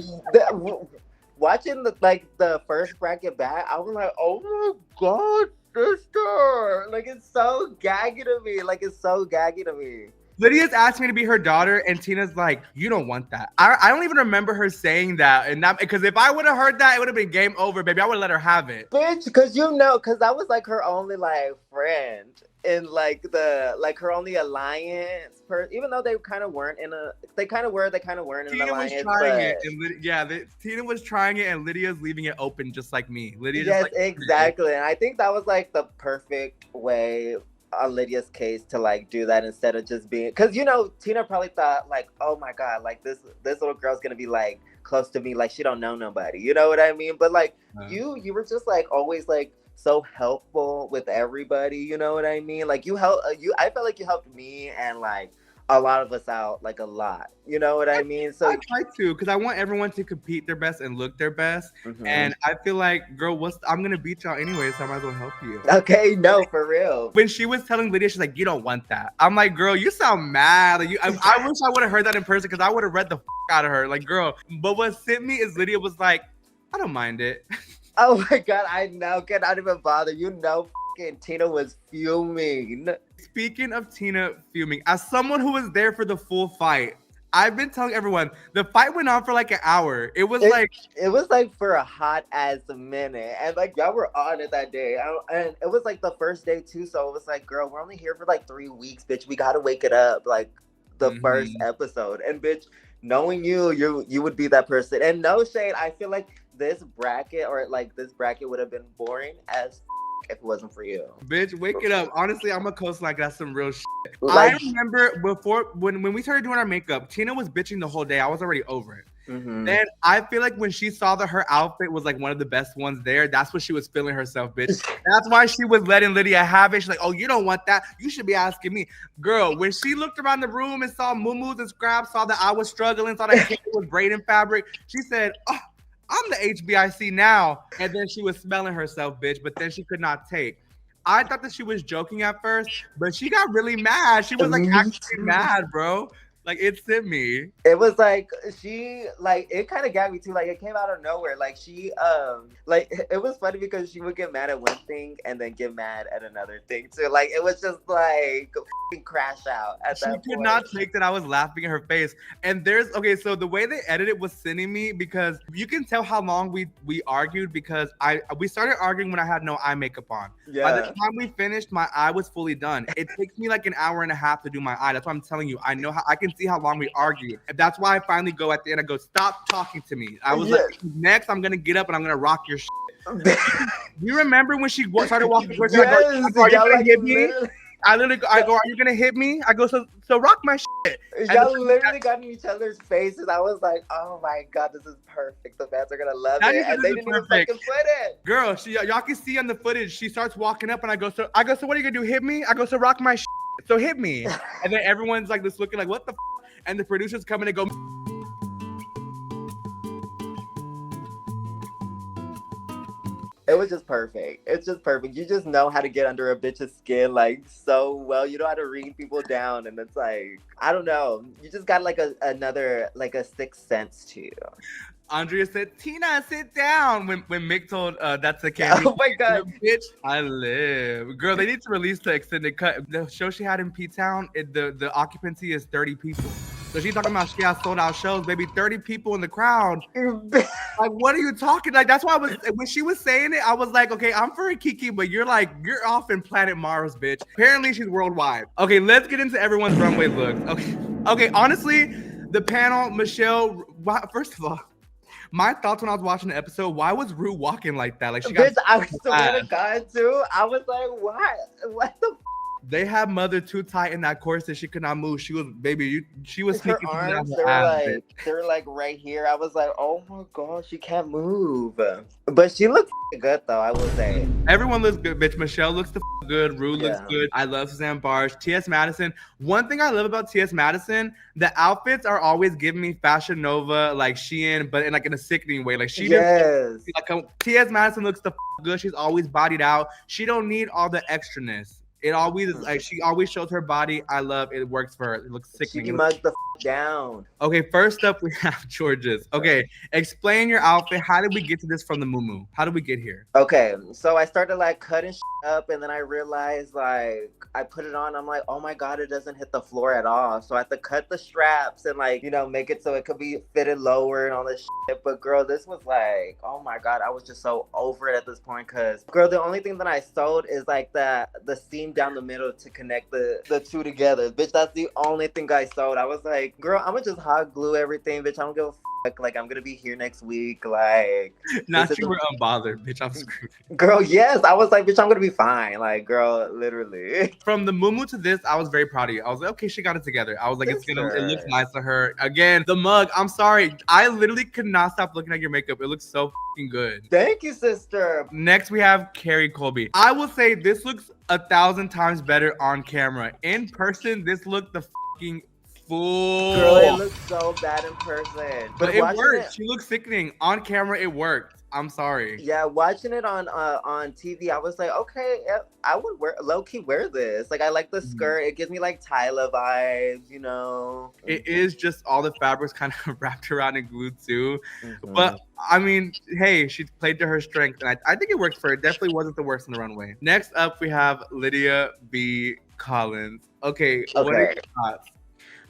Watching the first bracket back, I was like, oh my God, sister. Like, it's so gaggy to me. Like, it's so gaggy to me. Lydia's asked me to be her daughter, and Tina's like, you don't want that. I don't even remember her saying that. And that, because if I would have heard that, it would have been game over, baby. I would have let her have it. Bitch, because that was like her only like friend in like her only alliance even though they kind of weren't in a, they kind of weren't in an alliance. Tina was trying it, and Tina was trying it, and Lydia's leaving it open just like me. Lydia, yes, just like exactly. And I think that was like the perfect way on Lydia's case to like do that instead of just being, because Tina probably thought like, oh my God, like this little girl's gonna be like close to me like she don't know nobody. You know what I mean? But like you were just like always like so helpful with everybody. You know what I mean? Like you help I felt like you helped me and like a lot of us out like a lot. You know what I mean? So I try to, because I want everyone to compete their best and look their best. And I feel like, girl, I'm gonna beat y'all anyway, so I might as well help you. Okay, no, for real. When she was telling Lydia, she's like, you don't want that. I'm like, girl, you sound mad. Like, I wish I would have heard that in person, because I would have read the out of her. Like, girl. But what sent me is Lydia was like, I don't mind it. Oh my God, I know. Cannot even bother. You know, Tina was fuming. Speaking of Tina fuming, as someone who was there for the full fight, I've been telling everyone the fight went on for like an hour. It was like for a hot ass minute, and like y'all were on it that day, and it was like the first day too. So it was like, girl, we're only here for like 3 weeks, bitch. We gotta wake it up like the first episode, and bitch, knowing you would be that person. And no shade, I feel like this bracket would have been boring as if it wasn't for you. Bitch, wake it up. Honestly, I'm a coastline. That's some real shit. Like, I remember before when we started doing our makeup, Tina was bitching the whole day. I was already over it. Then I feel like when she saw that her outfit was like one of the best ones there, that's what she was feeling herself, bitch. That's why she was letting Lydia have it. She's like, oh, you don't want that. You should be asking me. Girl, when she looked around the room and saw moo-moos and scraps, saw that I was struggling, saw that Tina was braiding fabric, she said, oh, I'm the HBIC now. And then she was smelling herself, bitch, but then she could not take. I thought that she was joking at first, but she got really mad. She was like actually mad, bro. Like, it sent me. It was like, it kind of got me too. Like, it came out of nowhere. Like, it was funny because she would get mad at one thing and then get mad at another thing too. Like, it was just like crash out at that point. She could not take that I was laughing in her face. And so the way they edited was sending me, because you can tell how long we argued, because we started arguing when I had no eye makeup on. Yeah. By the time we finished, my eye was fully done. It takes me like an hour and a half to do my eye. That's why I'm telling you. I know how I can see how long we argued. And that's why I finally go at the end. I go, stop talking to me. I was like, next I'm gonna get up and I'm gonna rock your shit. You remember when she started walking towards me? I go, are you gonna hit me? I go, are you gonna hit me? I go, so rock my shit. Y'all literally got in each other's faces. I was like, oh my God, this is perfect. The fans are gonna love it. And they didn't even fucking put it. Girl, y'all can see on the footage, she starts walking up and I go, so what are you gonna do? Hit me? I go, so rock my shit. So hit me. And then everyone's like this looking like, what the f? And the producers come in and go, it was just perfect. It's just perfect. You just know how to get under a bitch's skin like so well. You know how to read people down, and it's like, I don't know. You just got like another sixth sense to you. Andrea said, Tina, sit down. When Mick told that's the candy. Oh my God. Bitch, I live. Girl, they need to release the extended cut. The show she had in P-Town, the occupancy is 30 people. So she's talking about she has sold out shows, baby. 30 people in the crowd. Like, what are you talking? Like, that's why when she was saying it, I was like, okay, I'm for a Kiki, but you're off in planet Mars, bitch. Apparently she's worldwide. Okay, let's get into everyone's runway looks. Okay, honestly, the panel, Michelle, first of all, my thoughts when I was watching the episode, why was Rue walking like that? Like, she got I was swear to God too. I was like, what the They had Mother too tight in that corset. She could not move. She was, baby, she was her sneaking arms, down they were like right here. I was like, oh my God, she can't move. But she looks good though, I will say. Everyone looks good, bitch. Michelle looks good. Rue looks good. I love Suzanne Barge. T.S. Madison. One thing I love about T.S. Madison, the outfits are always giving me Fashion Nova, like Shein, but in a sickening way. Like she does. Like T.S. Madison looks good. She's always bodied out. She don't need all the extraness. It always is like she always shows her body. I love it. It works for her. It looks sickening. She mugged the down. Okay, first up we have Jorgeous. Okay, explain your outfit. How did we get to this from the muumuu? How did we get here? Okay, so I started like cutting up, and then I realized like I put it on. I'm like, oh my God, it doesn't hit the floor at all. So I have to cut the straps and like make it so it could be fitted lower and all this shit. But girl, this was like, oh my God, I was just so over it at this point. Cause girl, the only thing that I sewed is like the seam down the middle to connect the two together. Bitch, that's the only thing I sewed. I was like, girl, I'm gonna just hot glue everything, bitch. I don't give a Like, I'm gonna be here next week. Like, Not you were unbothered, bitch. I'm screwed. girl, yes. I was like, bitch, I'm gonna be fine. Like, girl, literally. From the muumuu to this, I was very proud of you. I was like, okay, she got it together. I was like, it looks nice to her. Again, the mug. I'm sorry. I literally could not stop looking at your makeup. It looks so fucking good. Thank you, sister. Next, we have Carrie Colby. I will say this looks 1,000 times better on camera. In person, this looked the fucking fool. Girl, it looks so bad in person. But it worked. She looks sickening. On camera, it worked. I'm sorry. Yeah, watching it on TV, I was like, okay, I would low-key wear this. Like, I like the skirt. It gives me like Tyla vibes, you know. It is just all the fabrics kind of wrapped around and glued too. But I mean, hey, she played to her strength, and I think it worked for her. It definitely wasn't the worst in the runway. Next up, we have Lydia B. Collins. Okay. What are your thoughts?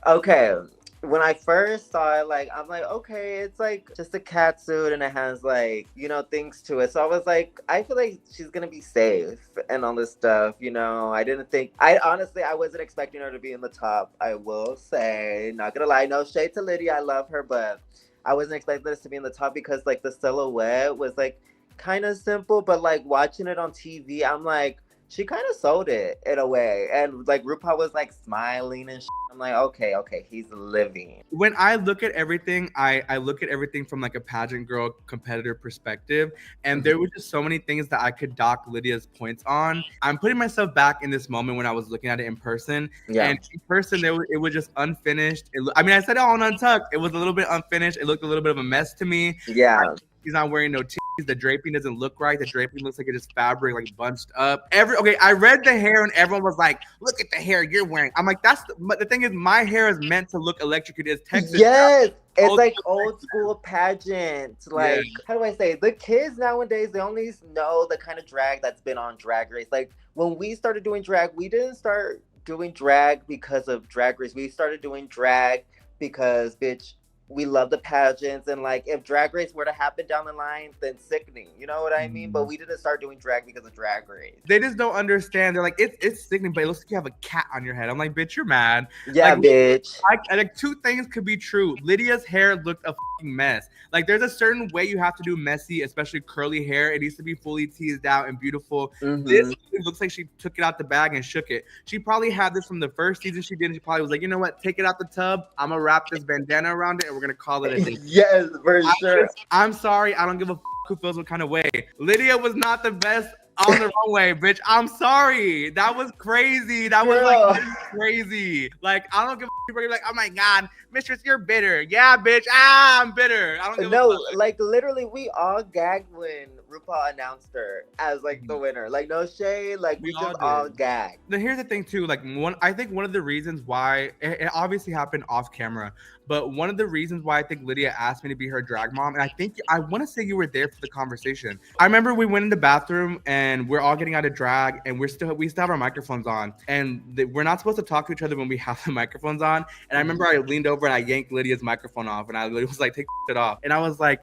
Okay. When I first saw it, like, I'm like, okay, it's like just a cat suit and it has like, you know, things to it. So I was like, I feel like she's gonna be safe and all this stuff, you know. I honestly wasn't expecting her to be in the top, I will say. Not gonna lie, no shade to Lydia, I love her, but I wasn't expecting this to be in the top because like the silhouette was like kind of simple, but like watching it on TV, I'm like, she kind of sold it in a way. And like RuPaul was like smiling and shit. I'm like, okay, he's living. When I look at everything, I look at everything from like a pageant girl competitor perspective. And there were just so many things that I could dock Lydia's points on. I'm putting myself back in this moment when I was looking at it in person. Yeah. And in person, it was just unfinished. I mean, I said it all on Untucked. It was a little bit unfinished. It looked a little bit of a mess to me. Yeah. He's not wearing no titties. The draping doesn't look right. The draping looks like it's just fabric, like bunched up. Okay, I read the hair and everyone was like, "Look at the hair you're wearing." I'm like, but the thing is, my hair is meant to look electrocuted. It's Texas. Yes, it's like old school pageant. Like, how do I say? The kids nowadays, they only know the kind of drag that's been on Drag Race. Like when we started doing drag, we didn't start doing drag because of Drag Race. We started doing drag because, bitch, we love the pageants, and like if Drag Race were to happen down the line, then sickening, you know what I mean? But we didn't start doing drag because of Drag Race. They just don't understand. They're like, it's sickening, but it looks like you have a cat on your head. I'm like, bitch, you're mad. Yeah, like, bitch. Like two things could be true. Lydia's hair looked a fucking mess. Like there's a certain way you have to do messy, especially curly hair. It needs to be fully teased out and beautiful. This looks like she took it out the bag and shook it. She probably had this from the first season she did. And she probably was like, you know what? Take it out the tub. I'm gonna wrap this bandana around it, and we're gonna call it a day. Yes, for sure. I'm sorry. I don't give a who feels what kind of way. Lydia was not the best on the runway, bitch. I'm sorry. That was crazy. That was like crazy. Like, I don't give a people are like, oh my God, Mistress, you're bitter. Yeah, bitch. I'm bitter. I don't give a fuck. Like literally, we all gagged when RuPaul announced her as like the winner. Like, no shade. Like, we just all gagged. Now, here's the thing too. Like, I think one of the reasons why it obviously happened off camera, but one of the reasons why I think Lydia asked me to be her drag mom, and I want to say you were there for the conversation. I remember we went in the bathroom and we're all getting out of drag, and we still have our microphones on, and we're not supposed to talk to each other when we have the microphones on. And I remember I leaned over and I yanked Lydia's microphone off, and I literally was like, "Take it off," and I was like.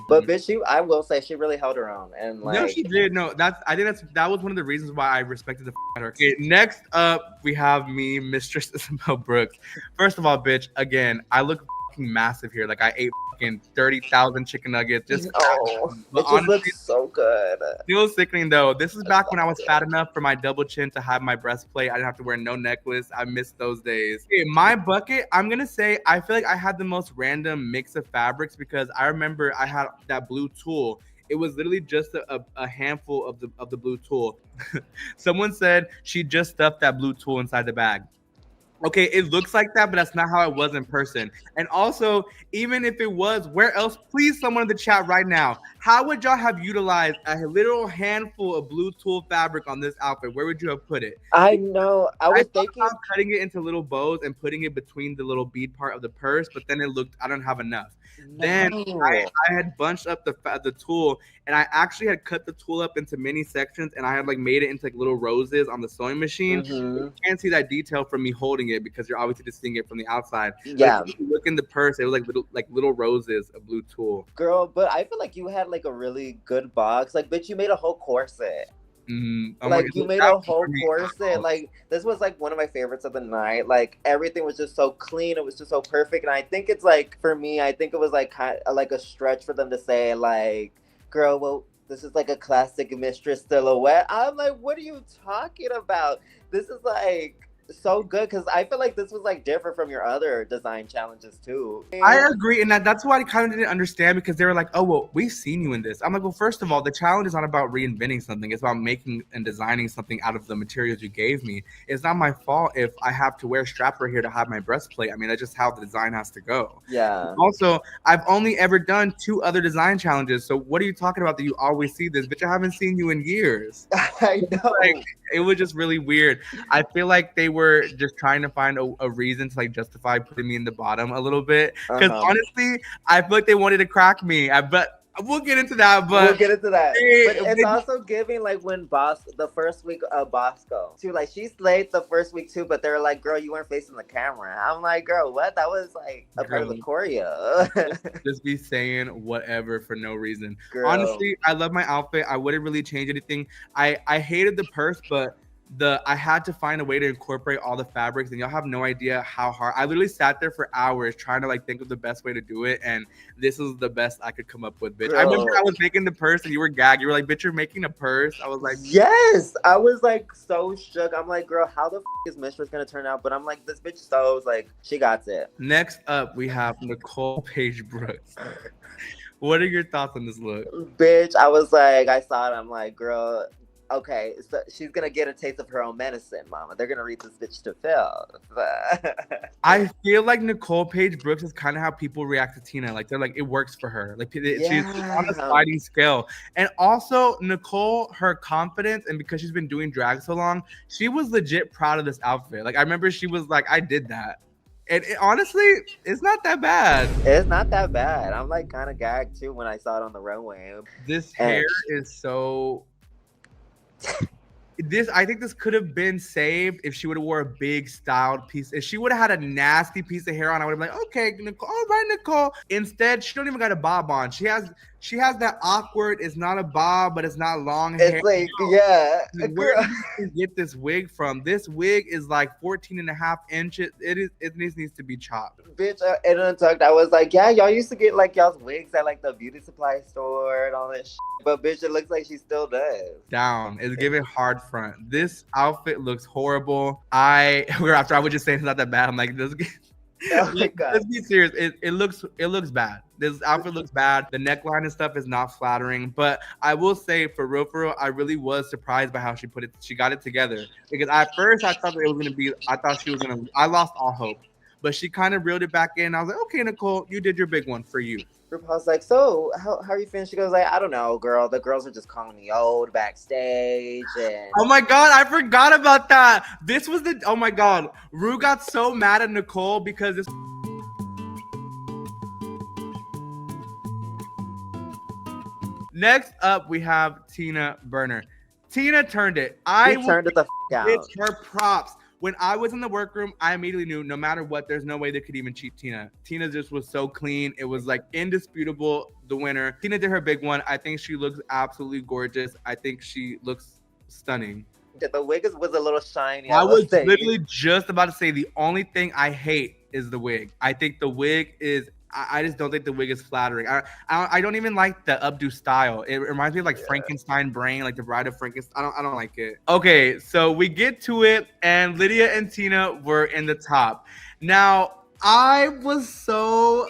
But bitch, I will say she really held her own, and like. No, she did. No, I think that was one of the reasons why I respected the out of her. Okay, next up we have me, Mistress Isabelle Brooks. First of all, bitch, again, I look fucking massive here. Like I ate fucking 30,000 chicken nuggets. Just it just looks so good. Still sickening though. This is back when I was fat enough for my double chin to have my breastplate. I didn't have to wear no necklace. I missed those days. Okay, my bucket, I'm gonna say I feel like I had the most random mix of fabrics because I remember I had that blue tulle. It was literally just a handful of the blue tulle. Someone said she just stuffed that blue tulle inside the bag. Okay, it looks like that, but that's not how it was in person. And also, even if it was, where else? Please, someone in the chat right now, how would y'all have utilized a literal handful of blue tulle fabric on this outfit? Where would you have put it? I know. I was thinking about cutting it into little bows and putting it between the little bead part of the purse, but then it looked, I don't have enough. No. Then I had bunched up the tulle, and I actually had cut the tulle up into mini sections, and I had like made it into like little roses on the sewing machine. You can't see that detail from me holding it because you're obviously just seeing it from the outside. Yeah. If you look in the purse, it was like little roses of blue tulle. Girl, but I feel like you had like a really good box. Like, bitch, you made a whole corset. Oh my Like God, you made that a was whole for me corset. out. Like this was like one of my favorites of the night. Like everything was just so clean. It was just so perfect. And I think it's like for me, I think it was like kind of like a stretch for them to say like, "Girl, well, this is like a classic Mistress silhouette." I'm like, "What are you talking about? This is like so good." Because I feel like this was like different from your other design challenges too. I agree, and that's why I kind of didn't understand because they were like, "Oh, well, we've seen you in this." I'm like, "Well, first of all, the challenge is not about reinventing something; it's about making and designing something out of the materials you gave me. It's not my fault if I have to wear strap right here to hide my breastplate. I mean, that's just how the design has to go." Yeah. Also, I've only ever done 2 other design challenges, so what are you talking about that you always see this? Bitch, I haven't seen you in years. I know. Like, it was just really weird. I feel like they were just trying to find a reason to like justify putting me in the bottom a little bit. Because honestly, I feel like they wanted to crack me. But we'll get into that. We'll But get into that. But it's they also giving like when the first week of Bosco too, like she slayed the first week too, but they're like, "Girl, you weren't facing the camera." I'm like, "Girl, what? That was like a part of the choreo." just be saying whatever for no reason. Girl. Honestly, I love my outfit. I wouldn't really change anything. I hated the purse, but I had to find a way to incorporate all the fabrics, and y'all have no idea how hard. I literally sat there for hours trying to like think of the best way to do it, and this is the best I could come up with, bitch. Girl. I remember I was making the purse, and you were gagged. You were like, "Bitch, you're making a purse." I was like, "Yes." I was like so shook. I'm like, "Girl, how the is Mistress gonna turn out?" But I'm like, this bitch sews, like she got it. Next up, we have Nicole Paige Brooks. What are your thoughts on this look? Bitch, I was like, I saw it. I'm like, "Girl, okay, so she's gonna get a taste of her own medicine, mama. They're gonna read this bitch to filth." I feel like Nicole Paige Brooks is kind of how people react to Tina. Like they're like, it works for her. Like she's on a sliding scale. And also Nicole, her confidence, and because she's been doing drag so long, she was legit proud of this outfit. Like I remember she was like, I did that. And honestly, it's not that bad. It's not that bad. I'm like kind of gagged too when I saw it on the runway. This hair is so. I think this could have been saved if she would have wore a big styled piece. If she would have had a nasty piece of hair on, I would have been like, okay, Nicole, all right, Nicole. Instead, she don't even got a bob on. She has that awkward, it's not a bob, but it's not long hair. It's like, yeah. Where did you get this wig from? This wig is like 14 and a half inches. It needs to be chopped. Bitch, and untucked, I was like, yeah, y'all used to get like y'all's wigs at like the beauty supply store and all that shit. But bitch, it looks like she still does. Down. It's giving hard front. This outfit looks horrible. I was just saying it's not that bad. I'm like, this. Oh my God. Let's be serious. It looks bad. This outfit looks bad. The neckline and stuff is not flattering. But I will say, for real, I really was surprised by how she got it together. Because at first I thought that it was gonna be. I lost all hope. But she kind of reeled it back in. I was like, okay, Nicole, you did your big one for you. RuPaul's like, so how are you feeling? She goes like, I don't know, girl. The girls are just calling me old backstage. And oh my God, I forgot about that. Oh my God. Ru got so mad at Nicole because this. Next up, we have Tina Burner. Tina turned it. She turned it the out. It's her props. When I was in the workroom, I immediately knew no matter what, there's no way they could even cheat Tina. Tina just was so clean. It was like indisputable, the winner. Tina did her big one. I think she looks absolutely gorgeous. I think she looks stunning. The wig was a little shiny. I was literally just about to say the only thing I hate is the wig. I think the wig is. I just don't think the wig is flattering. I don't even like the updo style. It reminds me of like Frankenstein brain, like the Bride of Frankenstein. I don't like it. Okay, so we get to it, and Lydia and Tina were in the top. Now I was so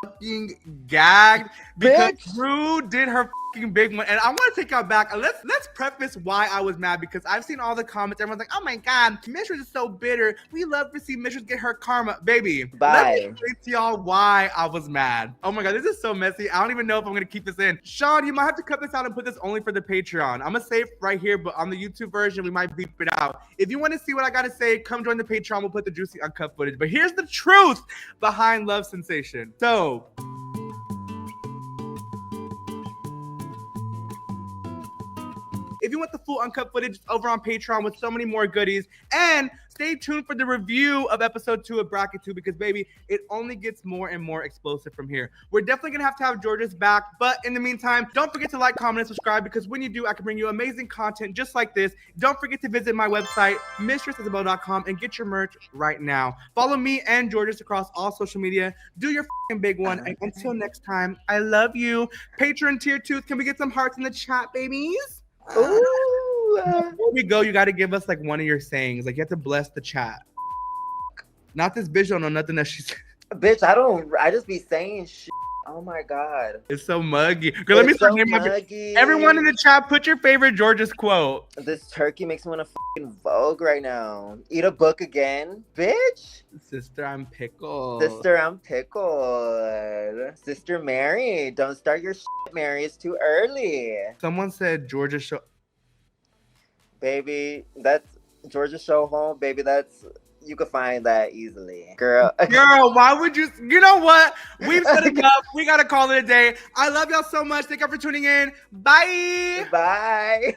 fucking gagged because Ru did her big one, and I want to take y'all back. Let's preface why I was mad, because I've seen all the comments. Everyone's like, "Oh my God, Mistress is so bitter. We love to see Mistress get her karma, baby." Bye. Let me explain to y'all why I was mad. Oh my God, this is so messy. I don't even know if I'm gonna keep this in. Sean, you might have to cut this out and put this only for the Patreon. I'm gonna say it right here, but on the YouTube version, we might beep it out. If you want to see what I gotta say, come join the Patreon. We'll put the juicy uncut footage. But here's the truth behind Love Sensation. So. If you want the full uncut footage, it's over on Patreon with so many more goodies and Stay tuned for the review of episode 2 of Bracket 2 because, baby, it only gets more and more explosive from here. We're definitely going to have Jorgeous back, but in the meantime, don't forget to like, comment, and subscribe because when you do, I can bring you amazing content just like this. Don't forget to visit my website, mistresses.com, and get your merch right now. Follow me and Jorgeous across all social media. Do your big one. And until next time, I love you. Patreon tier 2, can we get some hearts in the chat, babies? Ooh. Before we go, you got to give us like one of your sayings. Like you have to bless the chat. Not this bitch don't know nothing that she said. Bitch, I just be saying shit. Oh my God. It's so muggy. Girl, let me start naming my... Everyone in the chat, put your favorite Jorgeous quote. This turkey makes me want to fucking Vogue right now. Eat a book again, bitch. Sister, I'm pickled. Sister, I'm pickled. Sister Mary, don't start your shit, Mary. It's too early. Someone said Jorgeous show. Baby, that's Jorgeous show home. Baby, that's... You could find that easily. Girl, why would you? You know what? We've set it up. We got to call it a day. I love y'all so much. Thank you for tuning in. Bye. Bye.